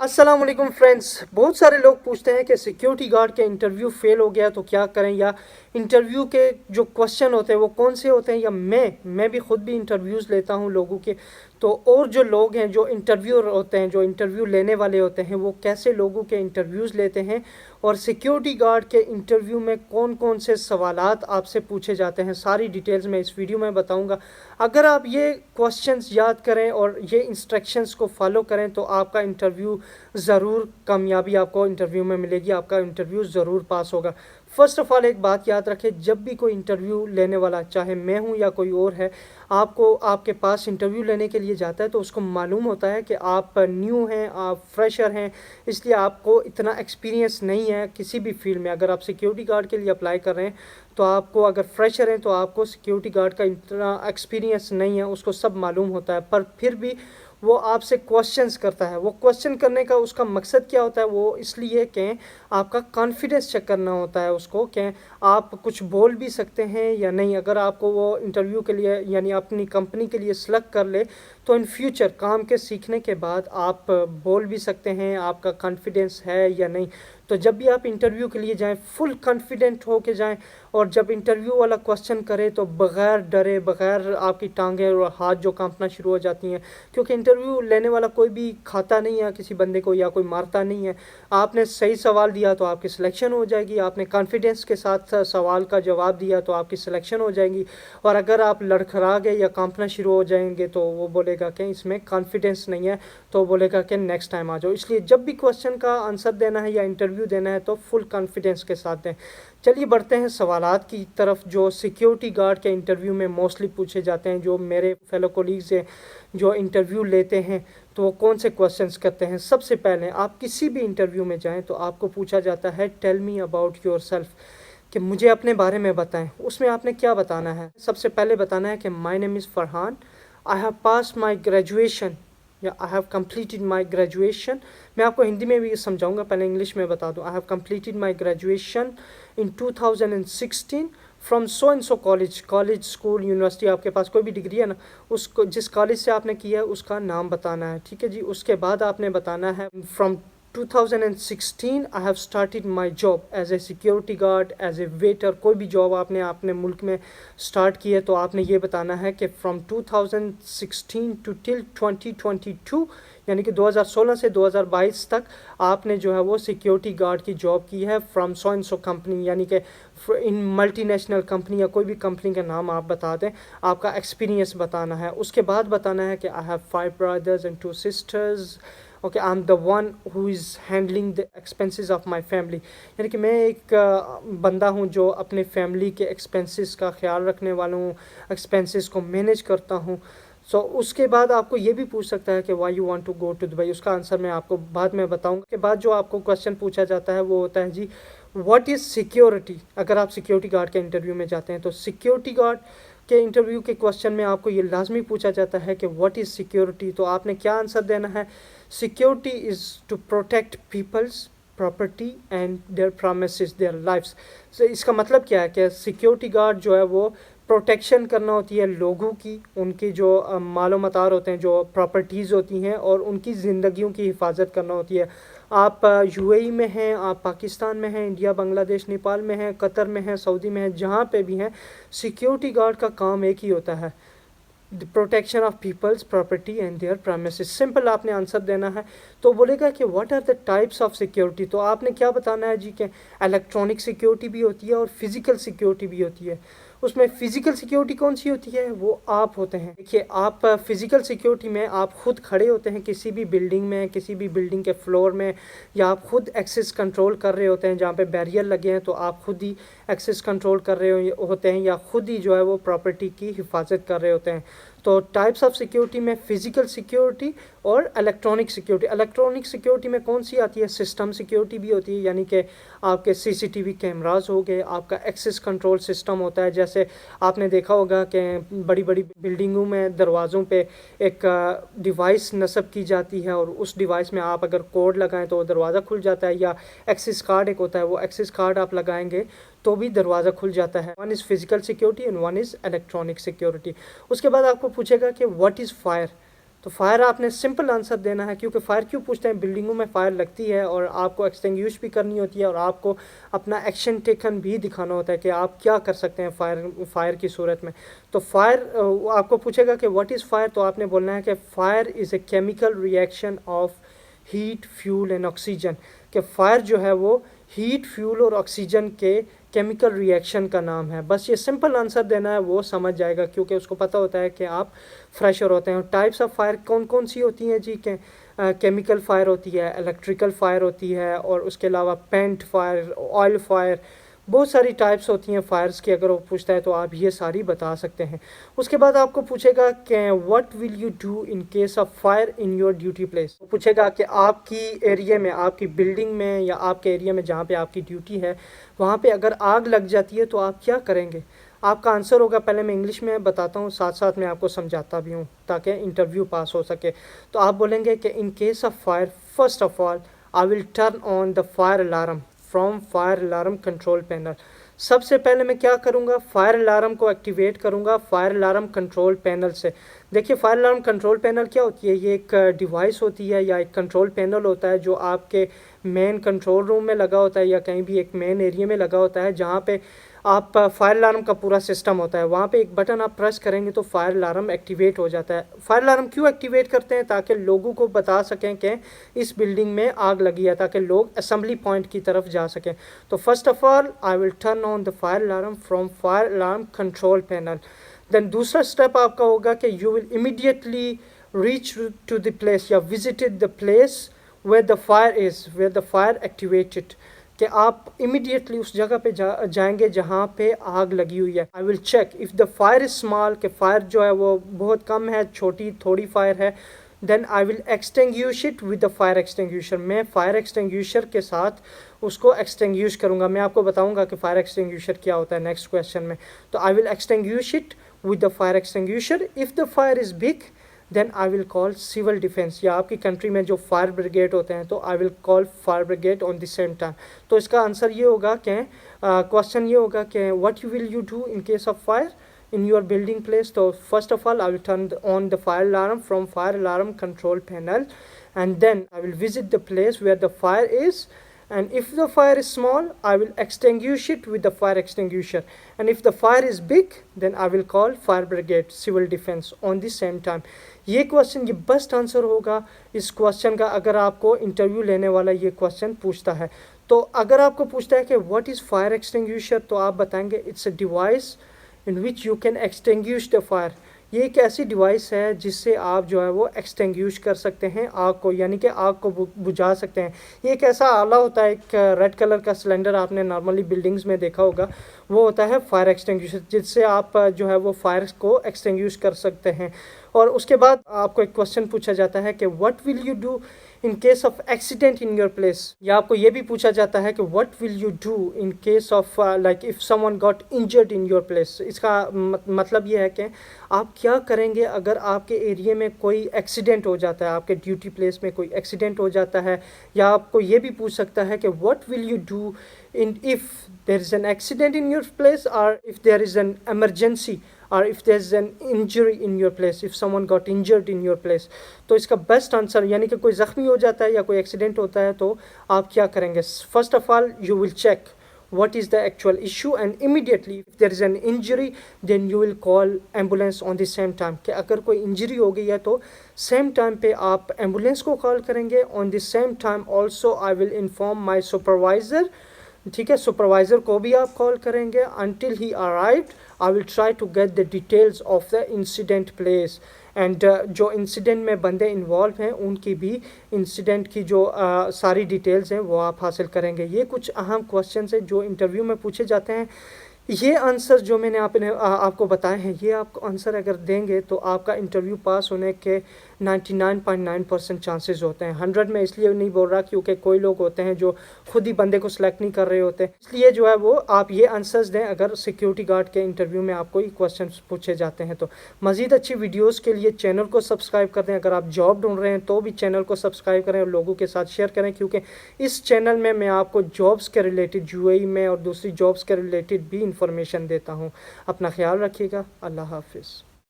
अस्सलाम वालेकुम फ्रेंड्स। बहुत सारे लोग पूछते हैं कि सिक्योरिटी गार्ड के इंटरव्यू फेल हो गया तो क्या करें, या इंटरव्यू के जो क्वेश्चन होते हैं वो कौन से होते हैं, या मैं भी खुद भी इंटरव्यूज़ लेता हूं लोगों के। तो और जो लोग हैं जो इंटरव्यूअर होते हैं, जो इंटरव्यू लेने वाले होते हैं, वो कैसे लोगों के इंटरव्यूज़ लेते हैं और सिक्योरिटी गार्ड के इंटरव्यू में कौन कौन से सवालात आपसे पूछे जाते हैं, सारी डिटेल्स मैं इस वीडियो में बताऊंगा। अगर आप ये क्वेश्चंस याद करें और ये इंस्ट्रक्शंस को फॉलो करें तो आपका इंटरव्यू ज़रूर कामयाबी आपको इंटरव्यू में मिलेगी, आपका इंटरव्यू ज़रूर पास होगा। फ़र्स्ट ऑफ़ ऑल एक बात याद रखें, जब भी कोई इंटरव्यू लेने वाला, चाहे मैं हूं या कोई और है, आपको आपके पास इंटरव्यू लेने के लिए जाता है तो उसको मालूम होता है कि आप न्यू हैं, आप फ्रेशर हैं, इसलिए आपको इतना एक्सपीरियंस नहीं है किसी भी फील्ड में। अगर आप सिक्योरिटी गार्ड के लिए अप्लाई कर रहे हैं तो आपको, अगर फ्रेशर हैं तो आपको सिक्योरिटी गार्ड का इतना एक्सपीरियंस नहीं है, उसको सब मालूम होता है, पर फिर भी वो आपसे क्वेश्चंस करता है। वो क्वेश्चन करने का उसका मकसद क्या होता है, वो इसलिए कि आपका कॉन्फिडेंस चेक करना होता है उसको, कि आप कुछ बोल भी सकते हैं या नहीं। अगर आपको वो इंटरव्यू के लिए यानी अपनी कंपनी के लिए सेलेक्ट कर ले तो इन फ्यूचर काम के सीखने के बाद आप बोल भी सकते हैं, आपका कॉन्फिडेंस है या नहीं। तो जब भी आप इंटरव्यू के लिए जाएं फुल कॉन्फिडेंट हो के जाएं, और जब इंटरव्यू वाला क्वेश्चन करे तो बग़ैर डरे, बग़ैर आपकी टांगें और हाथ जो कांपना शुरू हो जाती हैं, क्योंकि इंटरव्यू लेने वाला कोई भी खाता नहीं है किसी बंदे को, या कोई मारता नहीं है। आपने सही सवाल दिया तो आपकी सिलेक्शन हो जाएगी, आपने कॉन्फिडेंस के साथ सवाल का जवाब दिया तो आपकी सिलेक्शन हो जाएगी। और अगर आप लड़खड़ा गए या कांपना शुरू हो जाएंगे तो वो बोलेगा कि इसमें कॉन्फिडेंस नहीं है, तो बोलेगा कि नेक्स्ट टाइम आ जाओ। इसलिए जब भी क्वेश्चन का आंसर देना है या इंटरव्यू देना है तो फुल कॉन्फिडेंस के साथ दें। चलिए बढ़ते हैं सवालात की तरफ जो सिक्योरिटी गार्ड के इंटरव्यू में मोस्टली पूछे जाते हैं। जो मेरे फेलो कोलीग्स हैं जो इंटरव्यू लेते हैं तो वो कौन से क्वेश्चंस करते हैं। सबसे पहले आप किसी भी इंटरव्यू में जाएं तो आपको पूछा जाता है tell me about yourself, कि मुझे अपने बारे में बताएं। उसमें आपने क्या बताना है, सबसे पहले बताना है कि my name is Farhan, I have pass my graduation, या I have completed my graduation. मैं आपको हिंदी में भी समझाऊंगा, पहले इंग्लिश में बता दूं। आई have completed my graduation in 2016 from so and so college. College, school, university, आपके पास कोई भी डिग्री है ना, उसको जिस कॉलेज से आपने किया है उसका नाम बताना है, ठीक है जी। उसके बाद आपने बताना है from 2016 I have started my job as a security guard, as a waiter. कोई भी जॉब आपने अपने मुल्क में स्टार्ट की है तो आपने ये बताना है कि फ्रॉम 2016 टू टिल 2022, यानी कि 2016 से 2022 तक आपने जो है वो सिक्योरिटी गार्ड की जॉब की है from so and so company, यानी कि इन मल्टी नेशनल कंपनी या कोई भी कंपनी का नाम आप बता दें। आपका एक्सपीरियंस बताना है। उसके बाद बताना है कि I have 5 brothers and 2 sisters, okay, I am the one who is handling the expenses of my family, यानी कि मैं एक बंदा हूँ जो अपने फैमिली के एक्सपेंसेस का ख्याल रखने वाला हूँ, एक्सपेंसेस को मैनेज करता हूँ। सो उसके बाद आपको ये भी पूछ सकता है कि why you want to go to Dubai. उसका आंसर मैं आपको बाद में बताऊंगा। के बाद जो आपको क्वेश्चन पूछा जाता है वो होता है जी व्हाट इज़ सिक्योरिटी। अगर आप सिक्योरिटी गार्ड के इंटरव्यू में जाते हैं तो सिक्योरिटी गार्ड के इंटरव्यू के क्वेश्चन में आपको ये लाजमी पूछा जाता है कि व्हाट इज़ सिक्योरिटी। तो आपने क्या आंसर देना है, security is to protect people's property and their promises, their lifes. so इसका मतलब क्या है कि सिक्योरिटी गार्ड जो है वो प्रोटेक्शन करना होती है लोगों की, उनकी जो मालो मतार होते हैं, जो प्रॉपर्टीज़ होती हैं, और उनकी ज़िंदगियों की हिफाजत करना होती है। आप यूएई में हैं, आप पाकिस्तान में हैं, इंडिया, बांग्लादेश, नेपाल में हैं, कतर में हैं, सऊदी में हैं, जहाँ पे भी हैं, सिक्योरिटी गार्ड का काम एक ही होता है, the protection of people's property and their premises. Simple आपने आंसर देना है। तो बोलेगा कि what are the types of security. तो आपने क्या बताना है जी कि इलेक्ट्रॉनिक सिक्योरिटी भी होती है और फिजिकल सिक्योरिटी भी होती है। उसमें फिजिकल सिक्योरिटी कौन सी होती है, वो आप होते हैं। देखिए, आप फिजिकल सिक्योरिटी में आप खुद खड़े होते हैं किसी भी बिल्डिंग में, किसी भी बिल्डिंग के फ्लोर में, या आप खुद एक्सेस कंट्रोल कर रहे होते हैं जहाँ पे बैरियर लगे हैं, तो आप खुद ही एक्सेस कंट्रोल कर रहे होते हैं, या खुद ही जो है वो प्रॉपर्टी की हिफाजत कर रहे होते हैं। तो टाइप्स ऑफ सिक्योरिटी में फिजिकल सिक्योरिटी और इलेक्ट्रॉनिक सिक्योरिटी। इलेक्ट्रॉनिक सिक्योरिटी में कौन सी आती है, सिस्टम सिक्योरिटी भी होती है, यानी कि आपके सीसीटीवी कैमरास हो गए, आपका एक्सेस कंट्रोल सिस्टम होता है। जैसे आपने देखा होगा कि बड़ी बड़ी बिल्डिंगों में दरवाज़ों पे एक डिवाइस नस्ब की जाती है, और उस डिवाइस में आप अगर कोड लगाएं तो दरवाज़ा खुल जाता है, या एक्सेस कार्ड एक होता है, वो एक्सेस कार्ड आप लगाएंगे तो भी दरवाज़ा खुल जाता है। One is physical security and one is electronic security. उसके बाद आपको पूछेगा कि व्हाट इज़ फायर। تو فائر آپ نے سمپل آنسر دینا ہے. کیونکہ فائر کیوں پوچھتے ہیں؟ بلڈنگوں میں فائر لگتی ہے اور آپ کو ایکسٹنگوش بھی کرنی ہوتی ہے اور آپ کو اپنا ایکشن ٹیکن بھی دکھانا ہوتا ہے کہ آپ کیا کر سکتے ہیں فائر کی صورت میں. تو فائر آپ کو پوچھے گا کہ واٹ از فائر، تو آپ نے بولنا ہے کہ fire is a chemical reaction of heat, fuel and oxygen. کہ فائر جو ہے وہ ہیٹ، فیول اور آکسیجن کے کیمیکل ریئیکشن کا نام ہے. بس یہ سمپل آنسر دینا ہے، وہ سمجھ جائے گا کیونکہ اس کو پتہ ہوتا ہے کہ آپ فریشر ہوتے ہیں. ٹائپس آف فائر کون کون سی ہوتی ہیں جی؟ کہ کیمیکل فائر ہوتی ہے، الیکٹریکل فائر ہوتی ہے، اور اس کے علاوہ پینٹ فائر، آئل فائر، بہت ساری ٹائپس ہوتی ہیں فائرز کی. اگر وہ پوچھتا ہے تو آپ یہ ساری بتا سکتے ہیں. اس کے بعد آپ کو پوچھے گا کہ what will you do in case of fire in your duty place. پوچھے گا کہ آپ کی ایریا میں، آپ کی بلڈنگ میں یا آپ کے ایریا میں جہاں پہ آپ کی ڈیوٹی ہے، وہاں پہ اگر آگ لگ جاتی ہے تو آپ کیا کریں گے؟ آپ کا آنسر ہوگا، پہلے میں انگلش میں بتاتا ہوں، ساتھ ساتھ میں آپ کو سمجھاتا بھی ہوں تاکہ انٹرویو پاس ہو سکے. تو آپ بولیں گے کہ in case of fire first of all I will turn on the fire alarm from fire alarm control panel. سب سے پہلے میں کیا کروں گا؟ فائر الارم کو ایکٹیویٹ کروں گا فائر الارم کنٹرول پینل سے. دیکھیے فائر الارم کنٹرول پینل کیا ہوتی ہے؟ یہ ایک ڈیوائس ہوتی ہے یا ایک کنٹرول پینل ہوتا ہے جو آپ کے مین کنٹرول روم میں لگا ہوتا ہے یا کہیں بھی ایک مین ایریا میں لگا ہوتا ہے جہاں پہ آپ فائر الارم کا پورا سسٹم ہوتا ہے. وہاں پہ ایک بٹن آپ پریس کریں گے تو فائر الارم ایکٹیویٹ ہو جاتا ہے. فائر الارم کیوں ایکٹیویٹ کرتے ہیں؟ تاکہ لوگوں کو بتا سکیں کہ اس بلڈنگ میں آگ لگی ہے، تاکہ لوگ اسمبلی پوائنٹ کی طرف جا سکیں. تو first of all I will turn on the fire alarm from fire alarm control panel. Then دوسرا اسٹیپ آپ کا ہوگا کہ you will immediately reach to the place یا visited the place where the fire is, where the fire activated. کہ آپ immediately اس جگہ پہ جائیں گے جہاں پہ آگ لگی ہوئی ہے. I will check if the fire is small, کہ فائر جو ہے وہ بہت کم ہے، چھوٹی تھوڑی فائر ہے، then I will extinguish it with the fire extinguisher. میں فائر ایکسٹنگوشر کے ساتھ اس کو ایکسٹنگوش کروں گا. میں آپ کو بتاؤں گا کہ فائر ایکسٹنگوشر کیا ہوتا ہے نیکسٹ کویشچن میں. تو I will extinguish it with the fire extinguisher. If the fire is big then I will call civil defence, یا آپ کی کنٹری میں جو فائر بریگیڈ ہوتے ہیں تو I will call fire brigade on the same time. تو اس کا آنسر یہ ہوگا کہ کوشچن یہ ہوگا کہ what will you do in case of fire in your building place. So first of all I will turn on the fire alarm from fire alarm control panel, and then I will visit the place where the fire is, and if the fire is small I will extinguish it with the fire extinguisher, and if the fire is big then I will call fire brigade, civil defense on the same time. یہ question یہ best answer ہوگا اس question کا اگر آپ کو interview لینے والا یہ کوشچن پوچھتا ہے. تو اگر آپ کو پوچھتا ہے کہ واٹ از فائر ایکسٹنگوشر تو آپ بتائیں گے it's a device in which you can extinguish the fire. یہ ایک ایسی ڈیوائس ہے جس سے آپ جو ہے وہ ایکسٹنگوش کر سکتے ہیں آگ کو، یعنی کہ آگ کو بجھا سکتے ہیں. یہ ایک ایسا آلہ ہوتا ہے، ایک ریڈ کلر کا سلنڈر آپ نے نارملی بلڈنگز میں دیکھا ہوگا، وہ ہوتا ہے فائر ایکسٹنگوشر، جس سے آپ جو ہے وہ فائر کو ایکسٹنگوش کر سکتے ہیں. اور اس کے بعد آپ کو ایک کوشچن پوچھا جاتا ہے کہ what will you do in case of accident in your place. یا آپ کو یہ بھی پوچھا جاتا ہے کہ what will you do in case of like if someone got injured in your place. اس کا مطلب یہ ہے کہ آپ کیا کریں گے اگر آپ کے ایریے میں کوئی ایکسیڈنٹ ہو جاتا ہے، آپ کے ڈیوٹی پلیس میں کوئی ایکسیڈنٹ ہو جاتا ہے. یا آپ کو یہ بھی پوچھ سکتا ہے کہ what will you do if there is an accident in your place, or if there is an emergency, or if there is an injury in your place, if someone got injured in your place. تو اس کا best answer یعنی کہ کوئی زخمی ہو جاتا ہے یا کوئی ایکسیڈنٹ ہوتا ہے تو آپ کیا کریں گے؟ First of all you will check what is the actual issue, and immediately if there is an injury then you will call ambulance on the same time. کہ اگر کوئی انجری ہو گئی ہے تو سیم ٹائم پہ آپ ایمبولینس کو کال کریں گے. on the same time also I will inform my supervisor. ٹھیک ہے، سپروائزر کو بھی آپ کال کریں گے. until he arrived I will try to get the details of the incident place, and جو انسیڈنٹ میں بندے انوالو ہیں ان کی بھی انسیڈنٹ کی جو ساری ڈیٹیلز ہیں وہ آپ حاصل کریں گے. یہ کچھ اہم کوشچنز ہیں جو انٹرویو میں پوچھے جاتے ہیں. یہ آنسر جو میں نے آپ کو بتائے ہیں، یہ آپ کو آنسر اگر دیں گے تو آپ کا انٹرویو پاس ہونے کے 99.9% چانسز ہوتے ہیں. 100 میں اس لیے نہیں بول رہا کیونکہ کوئی لوگ ہوتے ہیں جو خود ہی بندے کو سلیکٹ نہیں کر رہے ہوتے. اس لیے جو ہے وہ آپ یہ آنسرز دیں اگر سیکیورٹی گارڈ کے انٹرویو میں آپ کو یہ کویشچنس پوچھے جاتے ہیں. تو مزید اچھی ویڈیوز کے لیے چینل کو سبسکرائب کر دیں. اگر آپ جاب ڈھونڈ رہے ہیں تو بھی چینل کو سبسکرائب کریں اور لوگوں کے ساتھ شیئر کریں، کیونکہ اس چینل میں آپ کو جابس کے ریلیٹڈ UAE میں اور دوسری جابس کے ریلیٹڈ بھی انفارمیشن دیتا ہوں. اپنا خیال رکھیے گا. اللہ حافظ.